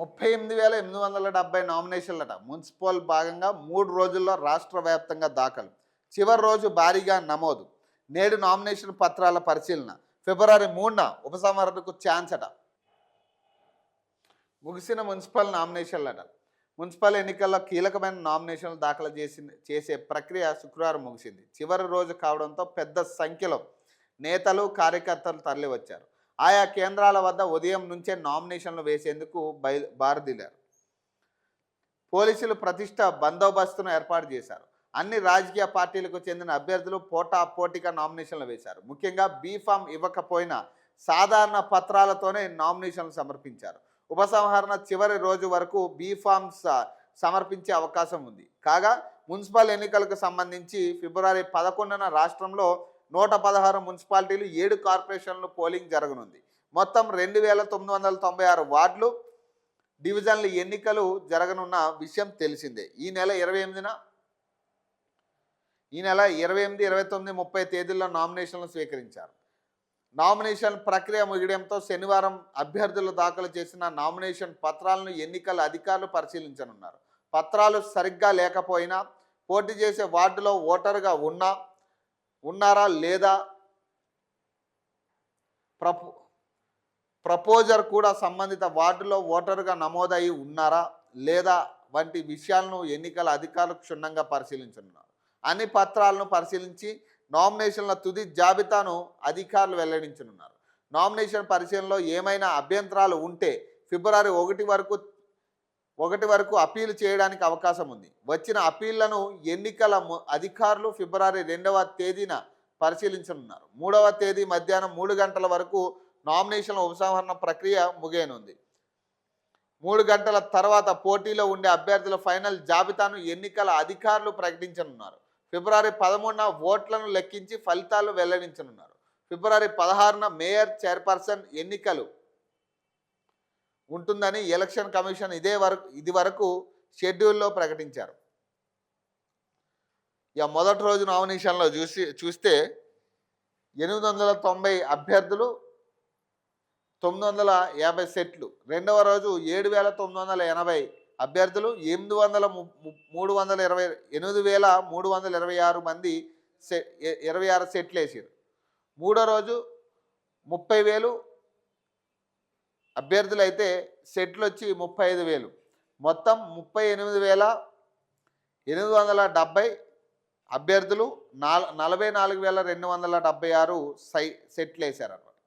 38,870 నామినేషన్లట. Municipal భాగంగా 3 రోజుల్లో రాష్ట్ర వ్యాప్తంగా దాఖలు. చివరి రోజు భారీగా నమోదు. నేడు నామినేషన్ పత్రాల పరిశీలన. ఫిబ్రవరి 3న ఉపసంహరణకు ఛాన్స్ అట. ముగిసిన మున్సిపల్ నామినేషన్లట. మున్సిపల్ ఎన్నికల్లో కీలకమైన నామినేషన్లు దాఖలు చేసే ప్రక్రియ శుక్రవారం ముగిసింది. చివరి రోజు కావడంతో పెద్ద సంఖ్యలో నేతలు కార్యకర్తలు తరలివచ్చారు. ఆయా కేంద్రాల వద్ద ఉదయం నుంచే నామినేషన్లు వేసేందుకు బారుదిలారు. పోలీసులు ప్రతిష్ట బందోబస్తును ఏర్పాటు చేశారు. అన్ని రాజకీయ పార్టీలకు చెందిన అభ్యర్థులు పోటాపోటీగా నామినేషన్లు వేశారు. ముఖ్యంగా బీఫామ్ ఇవ్వకపోయినా సాధారణ పత్రాలతోనే నామినేషన్లు సమర్పించారు. ఉపసంహరణ చివరి రోజు వరకు బీఫామ్స్ సమర్పించే అవకాశం ఉంది. కాగా మున్సిపల్ ఎన్నికలకు సంబంధించి ఫిబ్రవరి 11న రాష్ట్రంలో 116 మున్సిపాలిటీలు 7 కార్పొరేషన్లు పోలింగ్ జరగనుంది. మొత్తం 2,996 వార్డులు డివిజన్ల ఎన్నికలు జరగనున్న విషయం తెలిసిందే. ఈ నెల 28, 29, 30 తేదీల్లో నామినేషన్లు స్వీకరించారు. నామినేషన్ ప్రక్రియ ముగియడంతో శనివారం అభ్యర్థులు దాఖలు చేసిన నామినేషన్ పత్రాలను ఎన్నికల అధికారులు పరిశీలించనున్నారు. పత్రాలు సరిగ్గా లేకపోయినా, పోటీ చేసే వార్డులో ఓటరుగా ఉన్నారా లేదా, ప్రపోజర్ కూడా సంబంధిత వార్డులో ఓటరుగా నమోదయి ఉన్నారా లేదా వంటి విషయాలను ఎన్నికల అధికారులు క్షుణ్ణంగా పరిశీలించనున్నారు. అన్ని పత్రాలను పరిశీలించి నామినేషన్ల తుది జాబితాను అధికారులు వెల్లడించనున్నారు. నామినేషన్ పరిశీలనలో ఏమైనా అభ్యంతరాలు ఉంటే ఫిబ్రవరి 1 వరకు అప్పీలు చేయడానికి అవకాశం ఉంది. వచ్చిన అప్పీళ్లను ఎన్నికల అధికారులు ఫిబ్రవరి 2వ తేదీన పరిశీలించనున్నారు. 3వ తేదీ మధ్యాహ్నం 3 గంటల వరకు నామినేషన్ల ఉపసంహరణ ప్రక్రియ ముగియనుంది. 3 గంటల తర్వాత పోటీలో ఉండే అభ్యర్థుల ఫైనల్ జాబితాను ఎన్నికల అధికారులు ప్రకటించనున్నారు. ఫిబ్రవరి 13న ఓట్లను లెక్కించి ఫలితాలు వెల్లడించనున్నారు. ఫిబ్రవరి 16న మేయర్, చైర్పర్సన్ ఎన్నికలు ఉంటుందని ఎలక్షన్ కమిషన్ ఇది వరకు షెడ్యూల్లో ప్రకటించారు. ఇక మొదటి రోజు నామినేషన్లో చూస్తే 890 అభ్యర్థులు, 950 సెట్లు. రెండవ రోజు 7,980 అభ్యర్థులు, 8,326 మంది 26 సెట్లు వేసారు. మూడో రోజు 30,000 అభ్యర్థులు అయితే సెట్లు వచ్చి 35,000. మొత్తం 38,870 అభ్యర్థులు, 44,276 సెట్లు వేశారు.